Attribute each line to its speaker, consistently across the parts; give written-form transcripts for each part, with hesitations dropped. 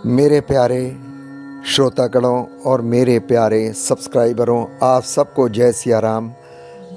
Speaker 1: मेरे प्यारे श्रोतागणों और मेरे प्यारे सब्सक्राइबरों, आप सबको जय सिया राम।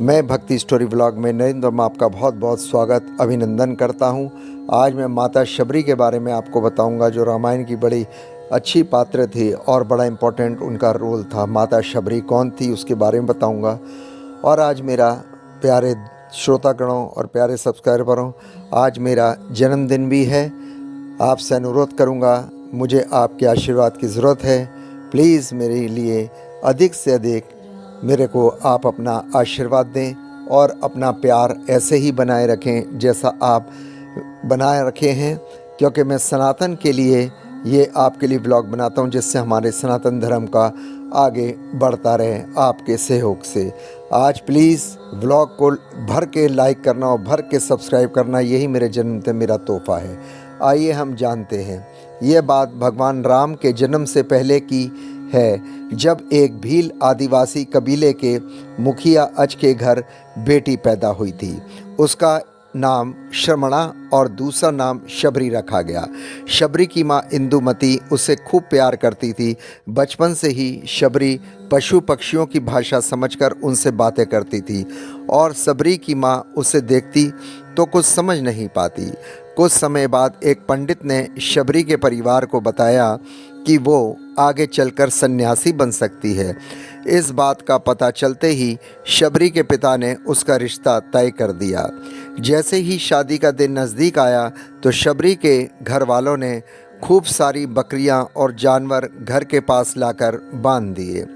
Speaker 1: मैं भक्ति स्टोरी व्लॉग में नरेंद्र में आपका बहुत बहुत स्वागत अभिनंदन करता हूं। आज मैं माता शबरी के बारे में आपको बताऊंगा, जो रामायण की बड़ी अच्छी पात्र थी और बड़ा इम्पोर्टेंट उनका रोल था। माता शबरी कौन थी उसके बारे में बताऊंगा। और आज मेरा प्यारे श्रोतागणों और प्यारे सब्सक्राइबरों, आज मेरा जन्मदिन भी है। आपसे अनुरोध करूंगा, मुझे आपके आशीर्वाद की ज़रूरत है। प्लीज़ मेरे लिए अधिक से अधिक मेरे को आप अपना आशीर्वाद दें और अपना प्यार ऐसे ही बनाए रखें जैसा आप बनाए रखे हैं, क्योंकि मैं सनातन के लिए ये आपके लिए व्लॉग बनाता हूँ, जिससे हमारे सनातन धर्म का आगे बढ़ता रहे आपके सहयोग से। आज प्लीज़ व्लॉग को भर के लाइक करना और भर के सब्सक्राइब करना, यही मेरे जन्म से मेरा तोहफ़ा है। आइए हम जानते हैं। ये बात भगवान राम के जन्म से पहले की है, जब एक भील आदिवासी कबीले के मुखिया अज के घर बेटी पैदा हुई थी। उसका नाम श्रमणा और दूसरा नाम शबरी रखा गया। शबरी की माँ इंदुमती उसे खूब प्यार करती थी। बचपन से ही शबरी पशु पक्षियों की भाषा समझकर उनसे बातें करती थी, और शबरी की माँ उसे देखती तो कुछ समझ नहीं पाती। कुछ समय बाद एक पंडित ने शबरी के परिवार को बताया कि वो आगे चलकर सन्यासी बन सकती है। इस बात का पता चलते ही शबरी के पिता ने उसका रिश्ता तय कर दिया। जैसे ही शादी का दिन नज़दीक आया तो शबरी के घर वालों ने खूब सारी बकरियां और जानवर घर के पास लाकर बांध दिए।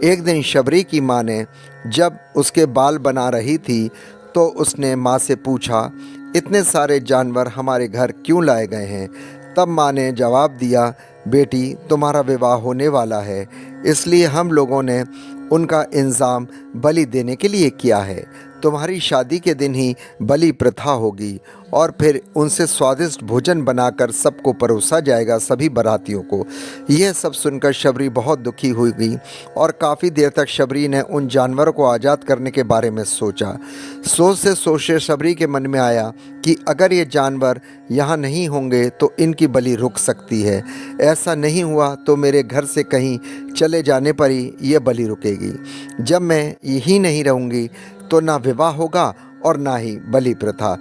Speaker 1: एक दिन शबरी की माँ ने जब उसके बाल बना रही थी तो उसने माँ से पूछा, इतने सारे जानवर हमारे घर क्यों लाए गए हैं? तब माँ ने जवाब दिया, बेटी, तुम्हारा विवाह होने वाला है, इसलिए हम लोगों ने उनका इंतज़ाम बलि देने के लिए किया है। तुम्हारी शादी के दिन ही बलि प्रथा होगी और फिर उनसे स्वादिष्ट भोजन बनाकर सबको परोसा जाएगा, सभी बारातियों को। यह सब सुनकर शबरी बहुत दुखी हुई गई और काफ़ी देर तक शबरी ने उन जानवरों को आज़ाद करने के बारे में सोचा। सोचते शबरी के मन में आया कि अगर ये जानवर यहाँ नहीं होंगे तो इनकी बलि रुक सकती है। ऐसा नहीं हुआ तो मेरे घर से कहीं चले जाने पर ही ये बलि रुकेगी। जब मैं यहीं नहीं रहूँगी तो ना विवाह होगा और ना ही बलि प्रथा।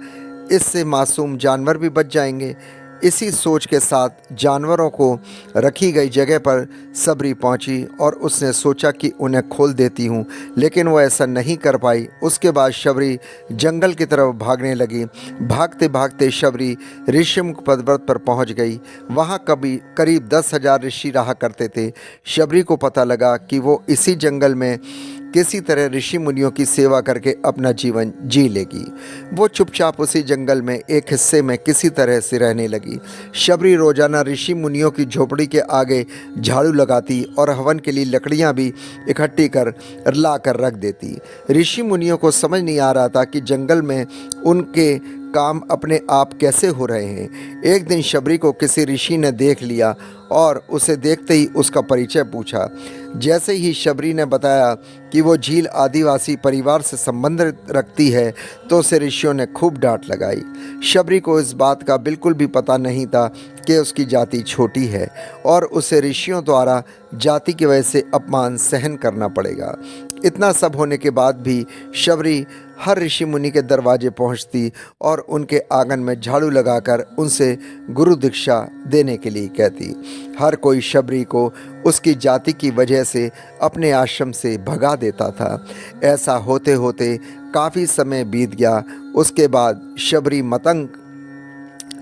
Speaker 1: इससे मासूम जानवर भी बच जाएंगे। इसी सोच के साथ जानवरों को रखी गई जगह पर शबरी पहुंची और उसने सोचा कि उन्हें खोल देती हूं, लेकिन वो ऐसा नहीं कर पाई। उसके बाद शबरी जंगल की तरफ भागने लगी। भागते भागते शबरी ऋषिमुख पर्वत पर पहुंच गई। वहां करीब 10,000 ऋषि रहा करते थे। शबरी को पता लगा कि वो इसी जंगल में किसी तरह ऋषि मुनियों की सेवा करके अपना जीवन जी लेगी। वो चुपचाप उसी जंगल में एक हिस्से में किसी तरह से रहने लगी। शबरी रोजाना ऋषि मुनियों की झोपड़ी के आगे झाड़ू लगाती और हवन के लिए लकड़ियां भी इकट्ठी कर ला कर रख देती। ऋषि मुनियों को समझ नहीं आ रहा था कि जंगल में उनके काम अपने आप कैसे हो रहे हैं। एक दिन शबरी को किसी ऋषि ने देख लिया और उसे देखते ही उसका परिचय पूछा। जैसे ही शबरी ने बताया कि वो झील आदिवासी परिवार से संबंध रखती है तो उसे ऋषियों ने खूब डांट लगाई। शबरी को इस बात का बिल्कुल भी पता नहीं था कि उसकी जाति छोटी है और उसे ऋषियों द्वारा जाति की वजह से अपमान सहन करना पड़ेगा। इतना सब होने के बाद भी शबरी हर ऋषि मुनि के दरवाजे पहुंचती और उनके आंगन में झाड़ू लगाकर उनसे गुरु दीक्षा देने के लिए कहती। हर कोई शबरी को उसकी जाति की वजह से अपने आश्रम से भगा देता था। ऐसा होते होते काफ़ी समय बीत गया। उसके बाद शबरी मतंग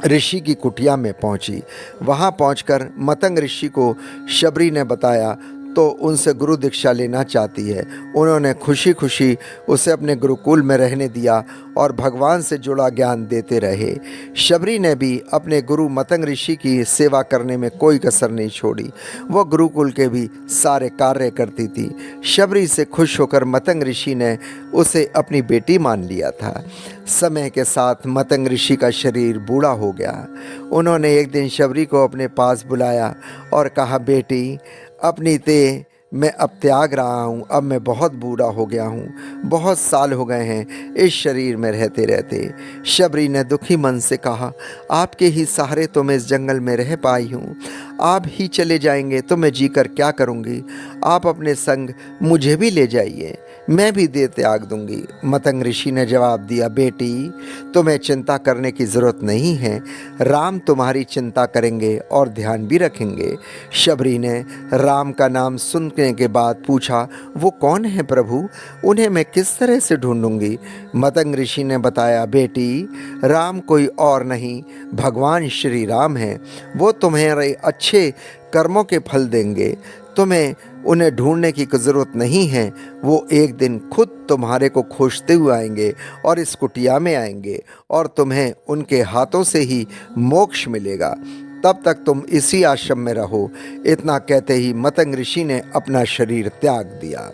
Speaker 1: ऋषि की कुटिया में पहुंची। वहां पहुंचकर मतंग ऋषि को शबरी ने बताया तो उनसे गुरु दीक्षा लेना चाहती है। उन्होंने खुशी खुशी उसे अपने गुरुकुल में रहने दिया और भगवान से जुड़ा ज्ञान देते रहे। शबरी ने भी अपने गुरु मतंग ऋषि की सेवा करने में कोई कसर नहीं छोड़ी। वह गुरुकुल के भी सारे कार्य करती थी। शबरी से खुश होकर मतंग ऋषि ने उसे अपनी बेटी मान लिया था। समय के साथ मतंग ऋषि का शरीर बूढ़ा हो गया। उन्होंने एक दिन शबरी को अपने पास बुलाया और कहा, बेटी, अपनी ते मैं अब त्याग रहा हूँ। अब मैं बहुत बूढ़ा हो गया हूँ, बहुत साल हो गए हैं इस शरीर में रहते रहते। शबरी ने दुखी मन से कहा, आपके ही सहारे तो मैं इस जंगल में रह पाई हूँ, आप ही चले जाएंगे तो मैं जीकर क्या करूँगी। आप अपने संग मुझे भी ले जाइए, मैं भी देह त्याग दूंगी। मतंग ऋषि ने जवाब दिया, बेटी तुम्हें चिंता करने की जरूरत नहीं है, राम तुम्हारी चिंता करेंगे और ध्यान भी रखेंगे। शबरी ने राम का नाम सुनने के बाद पूछा, वो कौन है प्रभु, उन्हें मैं किस तरह से ढूंढूंगी। मतंग ऋषि ने बताया, बेटी राम कोई और नहीं, भगवान श्री राम हैं। वो तुम्हारे अच्छे कर्मों के फल देंगे, तुम्हें उन्हें ढूंढने की ज़रूरत नहीं है। वो एक दिन खुद तुम्हारे को खोजते हुए आएंगे और इस कुटिया में आएंगे और तुम्हें उनके हाथों से ही मोक्ष मिलेगा। तब तक तुम इसी आश्रम में रहो। इतना कहते ही मतंग ऋषि ने अपना शरीर त्याग दिया।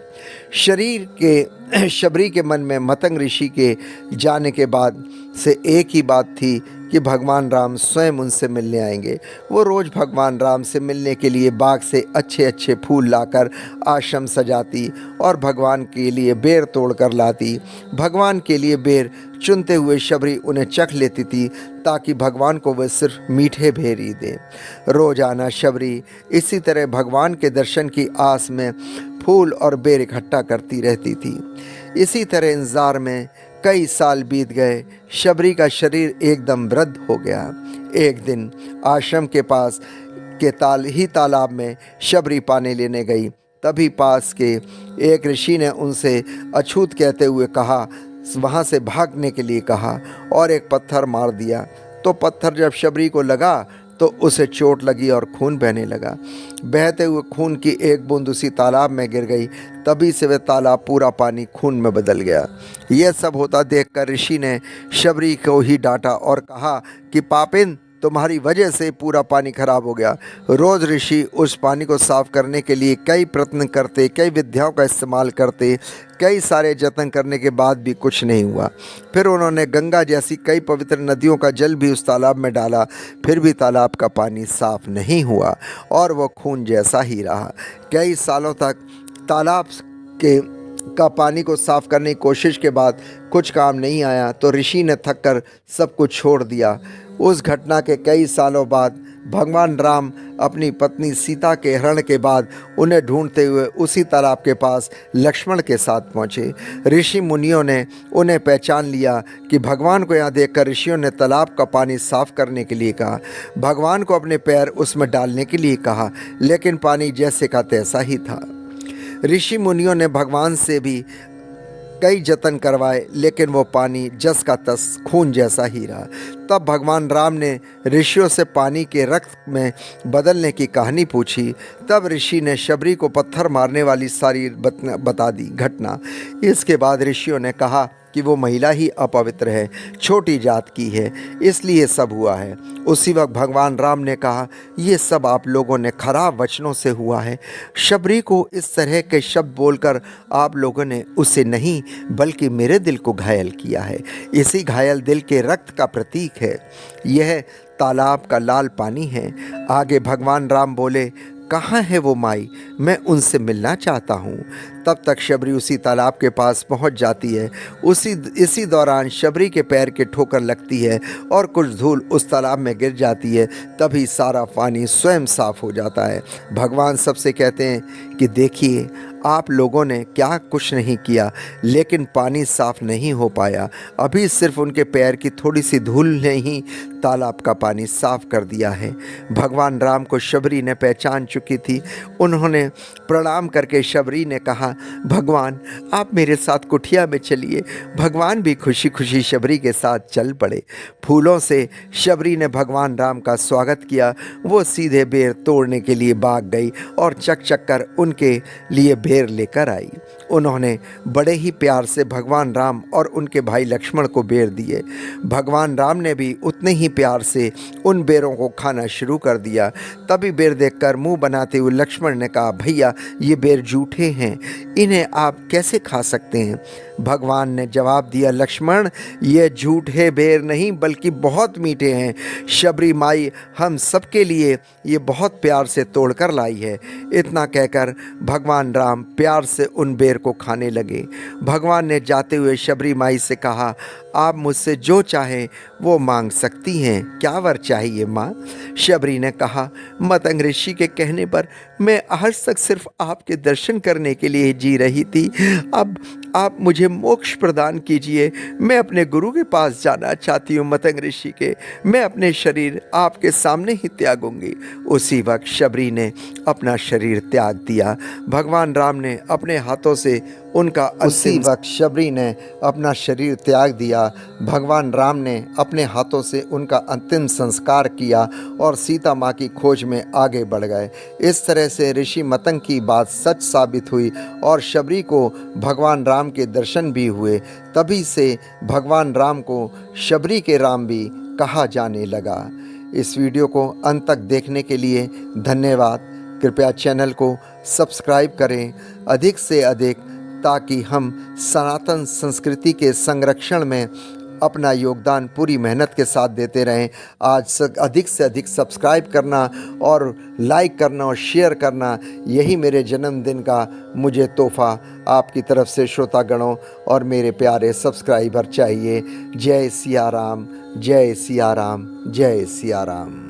Speaker 1: शबरी के मन में मतंग ऋषि के जाने के बाद से एक ही बात थी कि भगवान राम स्वयं उनसे मिलने आएंगे। वो रोज़ भगवान राम से मिलने के लिए बाग से अच्छे अच्छे फूल लाकर आश्रम सजाती और भगवान के लिए बेर तोड़ कर लाती। भगवान के लिए बेर चुनते हुए शबरी उन्हें चख लेती थी ताकि भगवान को वह सिर्फ मीठे बेर ही दें। रोजाना शबरी इसी तरह भगवान के दर्शन की आस में फूल और बेर इकट्ठा करती रहती थी। इसी तरह इंतजार में कई साल बीत गए। शबरी का शरीर एकदम वृद्ध हो गया। एक दिन आश्रम के पास के तालाब में शबरी पानी लेने गई। तभी पास के एक ऋषि ने उनसे अछूत कहते हुए कहा, वहाँ से भागने के लिए कहा और एक पत्थर मार दिया। तो पत्थर जब शबरी को लगा तो उसे चोट लगी और खून बहने लगा। बहते हुए खून की एक बूंद उसी तालाब में गिर गई। तभी से वह तालाब पूरा पानी खून में बदल गया। यह सब होता देखकर ऋषि ने शबरी को ही डांटा और कहा कि पापिन, तुम्हारी वजह से पूरा पानी खराब हो गया। रोज ऋषि उस पानी को साफ करने के लिए कई प्रयत्न करते, कई विधियों का इस्तेमाल करते, कई सारे जतन करने के बाद भी कुछ नहीं हुआ। फिर उन्होंने गंगा जैसी कई पवित्र नदियों का जल भी उस तालाब में डाला, फिर भी तालाब का पानी साफ नहीं हुआ और वह खून जैसा ही रहा। कई सालों तक तालाब का पानी को साफ करने की कोशिश के बाद कुछ काम नहीं आया तो ऋषि ने थक कर सब कुछ छोड़ दिया। उस घटना के कई सालों बाद भगवान राम अपनी पत्नी सीता के हरण के बाद उन्हें ढूंढते हुए उसी तालाब के पास लक्ष्मण के साथ पहुँचे। ऋषि मुनियों ने उन्हें पहचान लिया कि भगवान को यहाँ देखकर ऋषियों ने तालाब का पानी साफ करने के लिए कहा। भगवान को अपने पैर उसमें डालने के लिए कहा, लेकिन पानी जैसे का तैसा ही था। ऋषि मुनियों ने भगवान से भी कई जतन करवाए, लेकिन वो पानी जस का तस खून जैसा ही रहा। तब भगवान राम ने ऋषियों से पानी के रक्त में बदलने की कहानी पूछी। तब ऋषि ने शबरी को पत्थर मारने वाली सारी बता दी घटना। इसके बाद ऋषियों ने कहा कि वो महिला ही अपवित्र है, छोटी जात की है, इसलिए सब हुआ है। उसी वक्त भगवान राम ने कहा, ये सब आप लोगों ने खराब वचनों से हुआ है। शबरी को इस तरह के शब्द बोलकर आप लोगों ने उसे नहीं बल्कि मेरे दिल को घायल किया है। इसी घायल दिल के रक्त का प्रतीक है यह तालाब का लाल पानी है। आगे भगवान राम बोले, कहाँ है वो माई, मैं उनसे मिलना चाहता हूँ। तब तक शबरी उसी तालाब के पास पहुँच जाती है। इसी दौरान शबरी के पैर के ठोकर लगती है और कुछ धूल उस तालाब में गिर जाती है। तभी सारा पानी स्वयं साफ हो जाता है। भगवान सबसे कहते हैं कि देखिए, आप लोगों ने क्या कुछ नहीं किया, लेकिन पानी साफ नहीं हो पाया। अभी सिर्फ उनके पैर की थोड़ी सी धूल ने ही तालाब का पानी साफ कर दिया है। भगवान राम को शबरी ने पहचान चुकी थी। उन्होंने प्रणाम करके शबरी ने कहा, भगवान आप मेरे साथ कुटिया में चलिए। भगवान भी खुशी खुशी शबरी के साथ चल पड़े। फूलों से शबरी ने भगवान राम का स्वागत किया। वो सीधे बेर तोड़ने के लिए भाग गई और चक चक कर उनके लिए बेर लेकर आई। उन्होंने बड़े ही प्यार से भगवान राम और उनके भाई लक्ष्मण को बेर दिए। भगवान राम ने भी उतने ही प्यार से उन बेरों को खाना शुरू कर दिया। तभी बेर देखकर मुंह बनाते हुए लक्ष्मण ने कहा, भैया ये बेर जूठे हैं, इन्हें आप कैसे खा सकते हैं? भगवान ने जवाब दिया, लक्ष्मण, ये झूठे बेर नहीं बल्कि बहुत मीठे हैं। शबरी माई हम सबके लिए ये बहुत प्यार से तोड़कर लाई है। इतना कहकर भगवान राम प्यार से उन बेर को खाने लगे। भगवान ने जाते हुए शबरी माई से कहा, आप मुझसे जो चाहें वो मांग सकती हैं। क्या वर चाहिए माँ? शबरी ने कहा, मतंग ऋषि के कहने पर मैं आज तक सिर्फ आपके दर्शन करने के लिए जी रही थी। अब आप मुझे मोक्ष प्रदान कीजिए। मैं अपने गुरु के पास जाना चाहती हूँ मतंग ऋषि के। मैं अपने शरीर आपके सामने ही त्यागूंगी। उसी वक्त शबरी ने अपना शरीर त्याग दिया। भगवान राम ने अपने हाथों से उनका उसी वक्त शबरी ने अपना शरीर त्याग दिया। भगवान राम ने अपने हाथों से उनका अंतिम संस्कार किया और सीता माँ की खोज में आगे बढ़ गए। इस तरह से ऋषि मतंग की बात सच साबित हुई और शबरी को भगवान राम के दर्शन भी हुए। तभी से भगवान राम को शबरी के राम भी कहा जाने लगा। इस वीडियो को अंत तक देखने के लिए धन्यवाद। कृपया चैनल को सब्सक्राइब करें अधिक से अधिक, ताकि हम सनातन संस्कृति के संरक्षण में अपना योगदान पूरी मेहनत के साथ देते रहें। आज अधिक से अधिक सब्सक्राइब करना और लाइक करना और शेयर करना, यही मेरे जन्मदिन का मुझे तोहफ़ा आपकी तरफ से श्रोतागणों और मेरे प्यारे सब्सक्राइबर चाहिए। जय सिया राम, जय सिया राम, जय सिया राम।